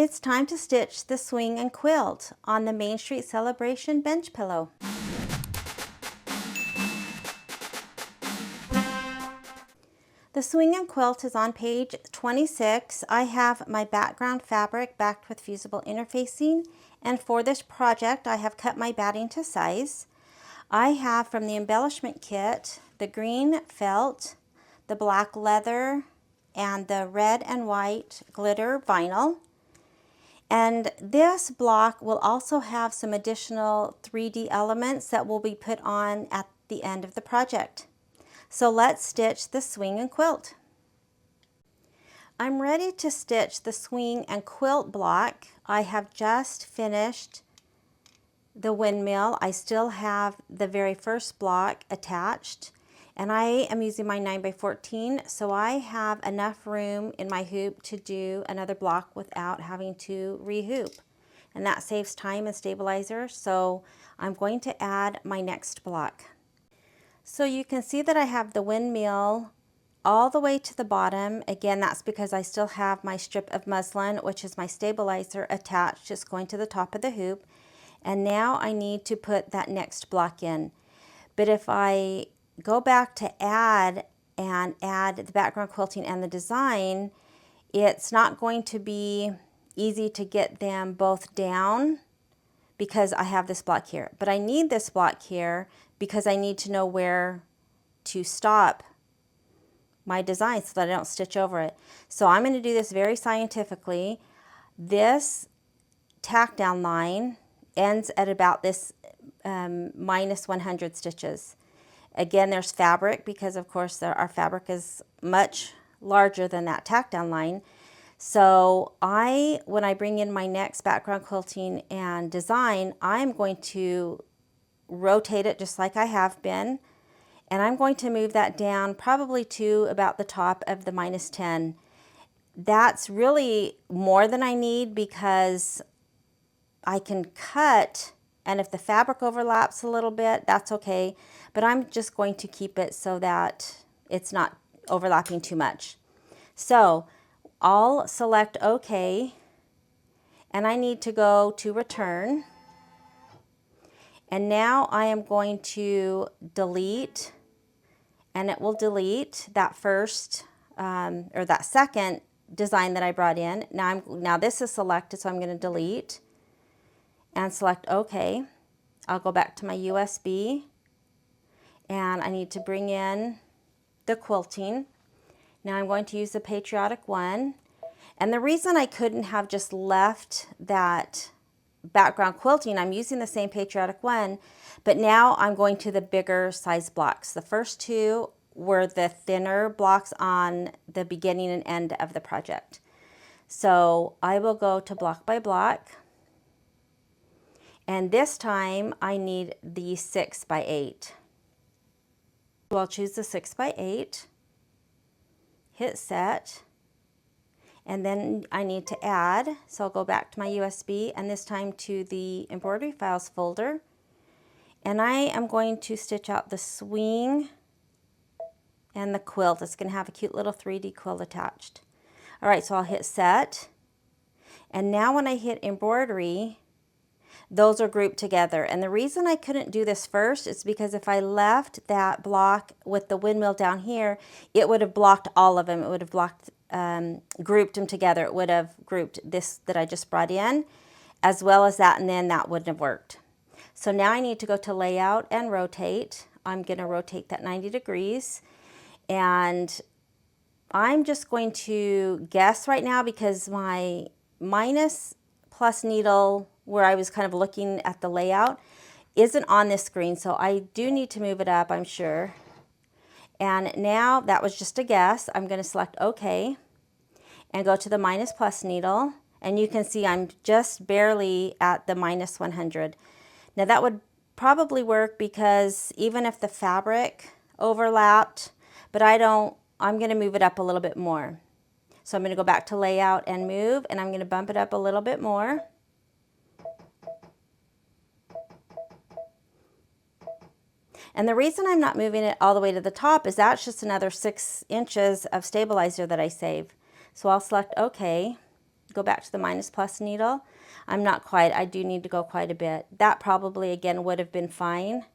It's time to stitch the swing and quilt on the Main Street Celebration bench pillow. The swing and quilt is on page 26. I have my background fabric backed with fusible interfacing, and for this project I have cut my batting to size. I have from the embellishment kit the green felt, the black leather, and the red and white glitter vinyl. And this block will also have some additional 3D elements that will be put on at the end of the project. So let's stitch the swing and quilt. I'm ready to stitch the swing and quilt block. I have just finished the windmill. I still have the very first block attached, and I am using my 9x14, so I have enough room in my hoop to do another block without having to re-hoop, and that saves time and stabilizer. So I'm going to add my next block. So you can see that I have the windmill all the way to the bottom. Again, that's because I still have my strip of muslin, which is my stabilizer, attached, just going to the top of the hoop. And now I need to put that next block in. But if I go back to add and add the background quilting and the design, it's not going to be easy to get them both down because I have this block here. But I need this block here because I need to know where to stop my design so that I don't stitch over it. So I'm going to do this very scientifically. This tack down line ends at about this minus 100 stitches. Again, there's fabric because of course our fabric is much larger than that tack down line. So when I bring in my next background quilting and design, I'm going to rotate it just like I have been, and I'm going to move that down probably to about the top of the minus 10. That's really more than I need because I can cut, and if the fabric overlaps a little bit, that's okay, but I'm just going to keep it so that it's not overlapping too much. So I'll select OK, and I need to go to return. And now I am going to delete, and it will delete that first or that second design that I brought in. Now this is selected, so I'm going to delete and select OK. I'll go back to my USB, and I need to bring in the quilting. Now I'm going to use the patriotic one, and the reason I couldn't have just left that background quilting, I'm using the same patriotic one, but now I'm going to the bigger size blocks. The first two were the thinner blocks on the beginning and end of the project. So I will go to block by block, and this time I need the 6x8. So I'll choose the 6x8, hit set, and then I need to add, so I'll go back to my USB, and this time to the embroidery files folder, and I am going to stitch out the swing and the quilt. It's going to have a cute little 3D quilt attached. Alright, so I'll hit set, and now when I hit embroidery, those are grouped together. And the reason I couldn't do this first is because if I left that block with the windmill down here, it would have blocked all of them. It would have blocked grouped them together. It would have grouped this that I just brought in as well as that, and then that wouldn't have worked. So now I need to go to layout and rotate. I'm going to rotate that 90 degrees, and I'm just going to guess right now because my minus plus needle where I was kind of looking at the layout isn't on this screen, so I do need to move it up, I'm sure. And now that was just a guess. I'm going to select OK and go to the minus plus needle, and you can see I'm just barely at the minus 100. Now that would probably work because even if the fabric overlapped, but I'm going to move it up a little bit more. So I'm going to go back to layout and move, and I'm going to bump it up a little bit more. And the reason I'm not moving it all the way to the top is that's just another 6 inches of stabilizer that I save. So I'll select OK, go back to the minus plus needle. I'm not quite, I do need to go quite a bit. That probably again would have been fine.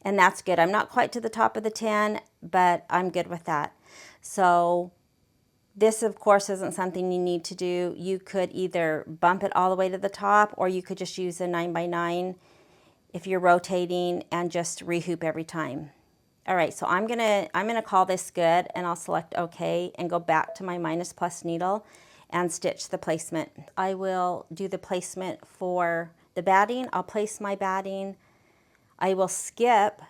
And that's good. I'm not quite to the top of the 10, but I'm good with that. So this, of course, isn't something you need to do. You could either bump it all the way to the top, or you could just use a 9x9 if you're rotating and just rehoop every time. All right, so I'm gonna call this good, and I'll select OK and go back to my minus plus needle and stitch the placement. I will do the placement for the batting. I'll place my batting. I will skip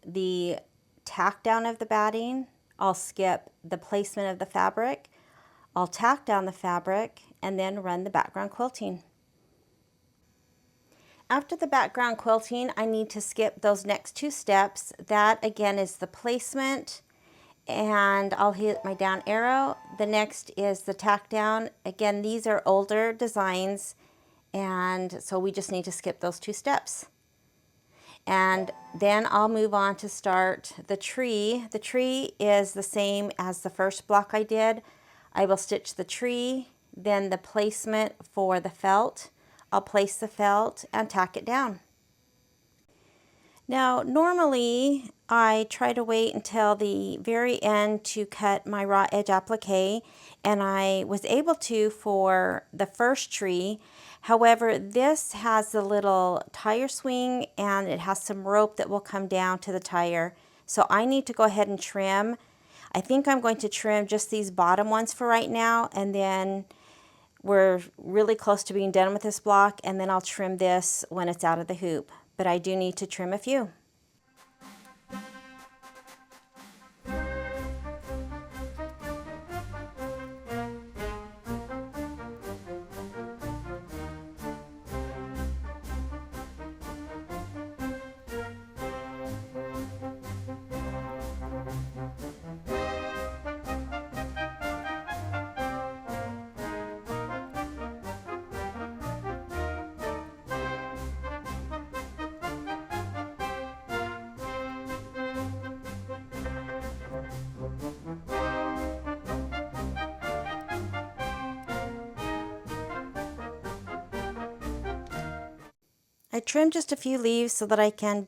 the tack down of the batting. I'll skip the placement of the fabric. I'll tack down the fabric and then run the background quilting. After the background quilting, I need to skip those next two steps. That again is the placement, and I'll hit my down arrow. The next is the tack down. Again, these are older designs, and so we just need to skip those two steps. And then I'll move on to start the tree. The tree is the same as the first block I did. I will stitch the tree, then the placement for the felt. I'll place the felt and tack it down. Now, normally I try to wait until the very end to cut my raw edge applique, and I was able to for the first tree. However, this has the little tire swing, and it has some rope that will come down to the tire. So I need to go ahead and trim. I think I'm going to trim just these bottom ones for right now, and then we're really close to being done with this block, and then I'll trim this when it's out of the hoop. But I do need to trim a few. I trimmed just a few leaves so that I can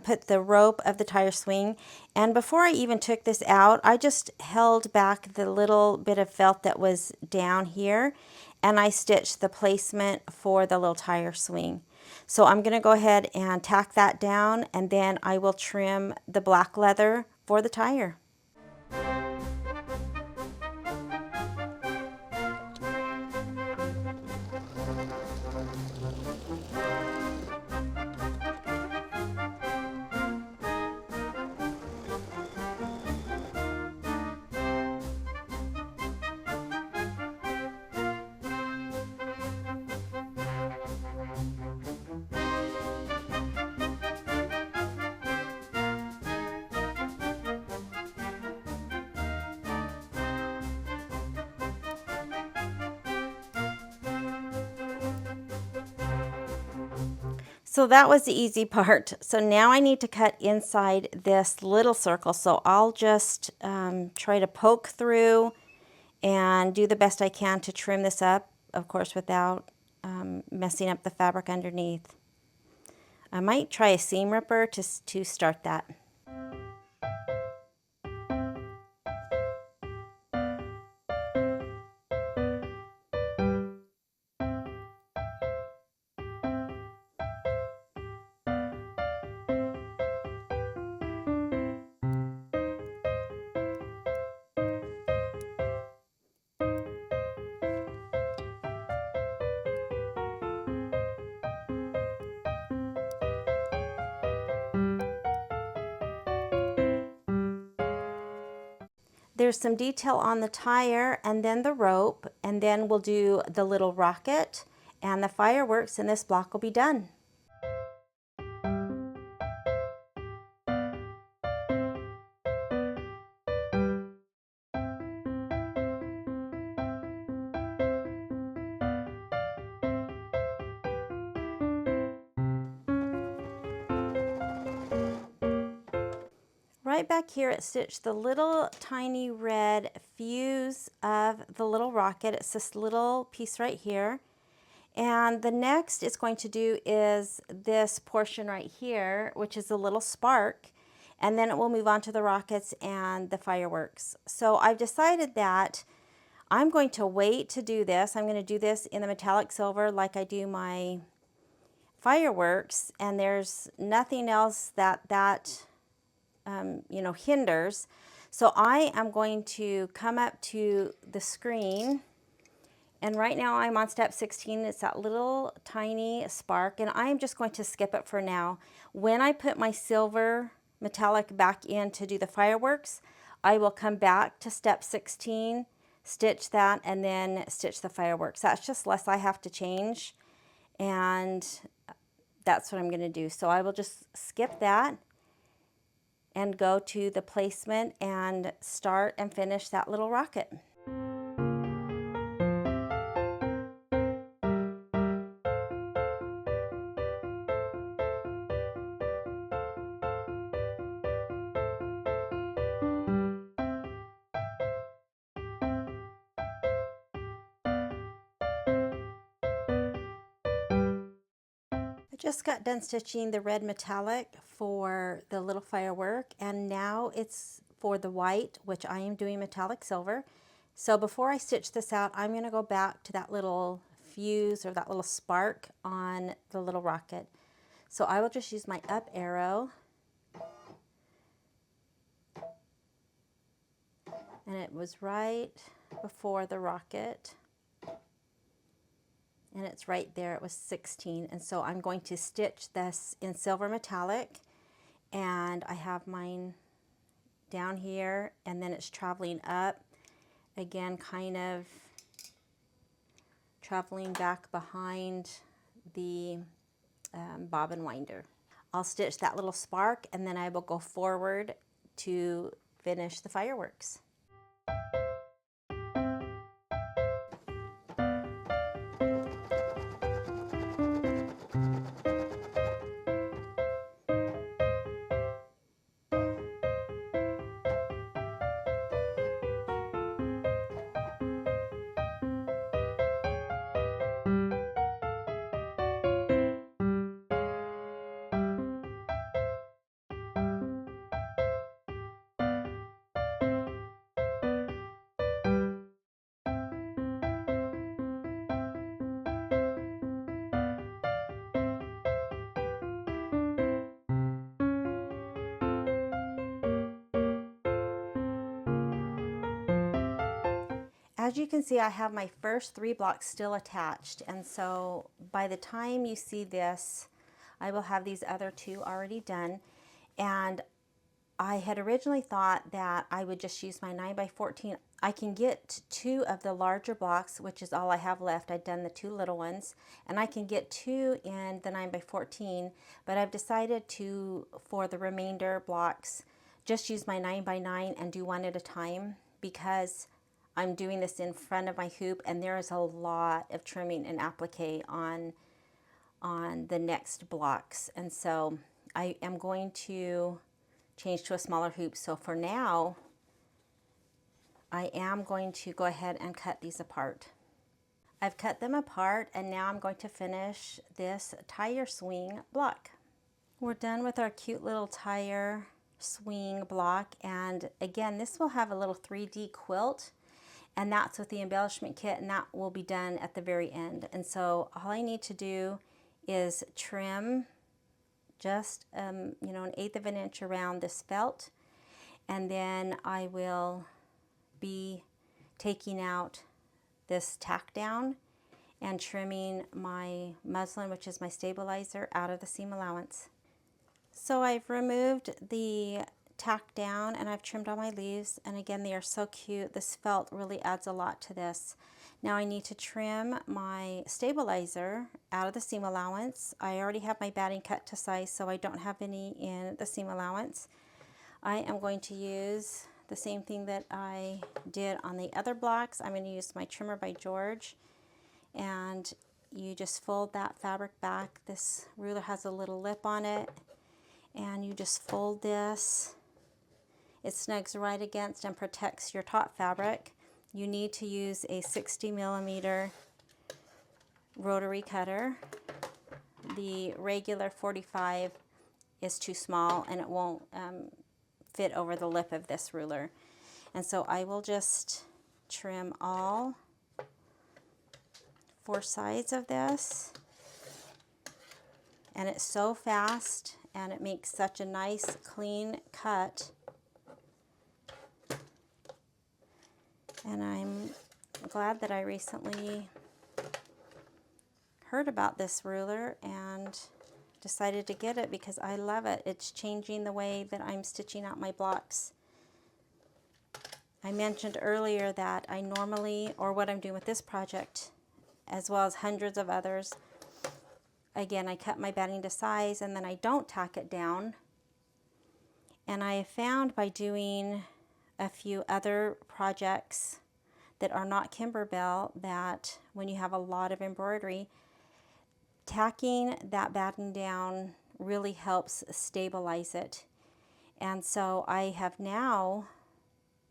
put the rope of the tire swing. And before I even took this out, I just held back the little bit of felt that was down here, and I stitched the placement for the little tire swing. So I'm going to go ahead and tack that down, and then I will trim the black leather for the tire. So that was the easy part. So now I need to cut inside this little circle. So I'll just try to poke through and do the best I can to trim this up, of course, without messing up the fabric underneath. I might try a seam ripper to start that. There's some detail on the tire and then the rope, and then we'll do the little rocket and the fireworks, and this block will be done. right back here, it stitched the little tiny red fuse of the little rocket. It's this little piece right here. And the next it's going to do is this portion right here, which is a little spark, and then it will move on to the rockets and the fireworks. So I've decided that I'm going to wait to do this. I'm going to do this in the metallic silver like I do my fireworks, and there's nothing else that hinders. So I am going to come up to the screen, and right now I'm on step 16. It's that little tiny spark, and I'm just going to skip it for now. When I put my silver metallic back in to do the fireworks, I will come back to step 16, stitch that, and then stitch the fireworks. That's just less I have to change, and that's what I'm going to do. So I will just skip that and go to the placement and start and finish that little rocket. Just got done stitching the red metallic for the little firework, and now it's for the white, which I am doing metallic silver. So before I stitch this out, I'm going to go back to that little fuse or that little spark on the little rocket. So I will just use my up arrow, and it was right before the rocket. And it's right there, it was 16. And so I'm going to stitch this in silver metallic, and I have mine down here, and then it's traveling up, again kind of traveling back behind the bobbin winder. I'll stitch that little spark, and then I will go forward to finish the fireworks. As you can see, I have my first 3 blocks still attached, and so by the time you see this, I will have these other 2 already done. And I had originally thought that I would just use my 9x14. I can get 2 of the larger blocks, which is all I have left. I've done the 2 little ones, and I can get 2 in the 9x14, but I've decided to, for the remainder blocks, just use my 9x9 and do 1 at a time, because I'm doing this in front of my hoop, and there is a lot of trimming and applique on the next blocks. And so I am going to change to a smaller hoop. So for now, I am going to go ahead and cut these apart. I've cut them apart, and now I'm going to finish this tire swing block. We're done with our cute little tire swing block, and again, this will have a little 3D quilt, and that's with the embellishment kit, and that will be done at the very end. And so all I need to do is trim just an 1/8 of an inch around this felt, and then I will be taking out this tack down and trimming my muslin, which is my stabilizer, out of the seam allowance. So I've removed the tack down, and I've trimmed all my leaves, and again, they are so cute. This felt really adds a lot to this. Now I need to trim my stabilizer out of the seam allowance. I already have my batting cut to size, so I don't have any in the seam allowance. I am going to use the same thing that I did on the other blocks. I'm going to use my trimmer by George, and you just fold that fabric back. This ruler has a little lip on it, and you just fold this It snugs right against and protects your top fabric. You need to use a 60mm rotary cutter. The regular 45 is too small and it won't fit over the lip of this ruler. And so I will just trim all 4 sides of this. And it's so fast and it makes such a nice clean cut. And I'm glad that I recently heard about this ruler and decided to get it because I love it. It's changing the way that I'm stitching out my blocks. I mentioned earlier that I normally, or what I'm doing with this project, as well as hundreds of others, again, I cut my batting to size and then I don't tack it down. And I have found by doing a few other projects that are not Kimberbell that when you have a lot of embroidery, tacking that batting down really helps stabilize it. And so I have now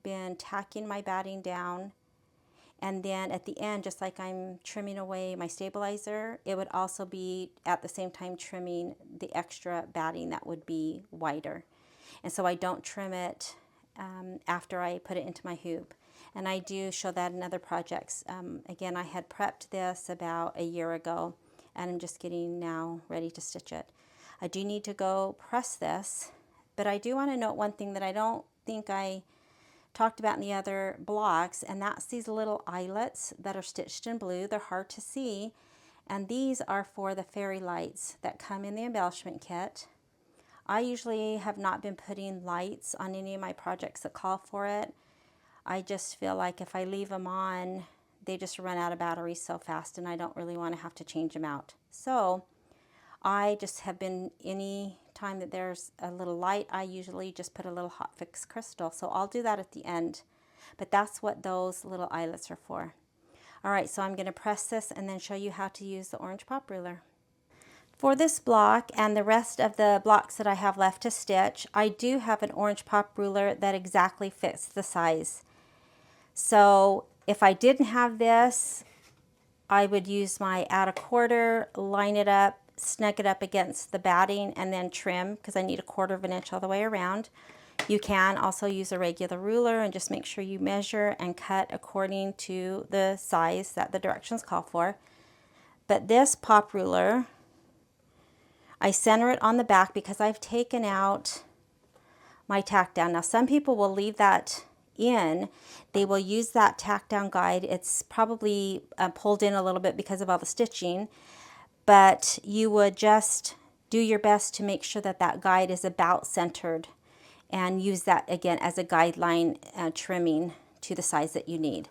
been tacking my batting down, and then at the end, just like I'm trimming away my stabilizer, it would also be at the same time trimming the extra batting that would be wider. And so I don't trim it after I put it into my hoop. And I do show that in other projects. Again, I had prepped this about a year ago, and I'm just getting now ready to stitch it. I do need to go press this, but I do want to note one thing that I don't think I talked about in the other blocks, and that's these little eyelets that are stitched in blue. They're hard to see, and these are for the fairy lights that come in the embellishment kit. I usually have not been putting lights on any of my projects that call for it. I just feel like if I leave them on, they just run out of battery so fast, and I don't really want to have to change them out. So I just have been, any time that there's a little light, I usually just put a little hot fix crystal. So I'll do that at the end, but that's what those little eyelets are for. All right, so I'm going to press this and then show you how to use the orange pop ruler. For this block and the rest of the blocks that I have left to stitch, I do have an orange pop ruler that exactly fits the size. So if I didn't have this, I would use my add a quarter, line it up, snug it up against the batting, and then trim, because I need 1/4 inch all the way around. You can also use a regular ruler and just make sure you measure and cut according to the size that the directions call for. But this pop ruler, I center it on the back because I've taken out my tack down. Now some people will leave that in. They will use that tack down guide. It's probably pulled in a little bit because of all the stitching, but you would just do your best to make sure that that guide is about centered and use that again as a guideline, trimming to the size that you need.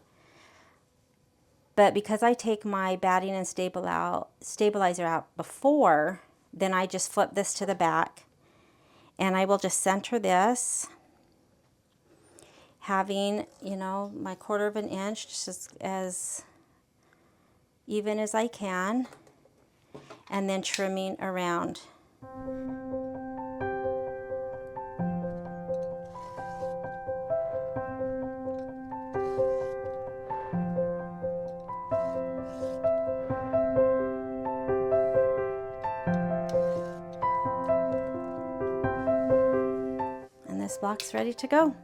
But because I take my batting and stabilizer out before, then I just flip this to the back, and I will just center this, having, you know, my 1/4 inch just as even as I can, and then trimming around. And this block's ready to go.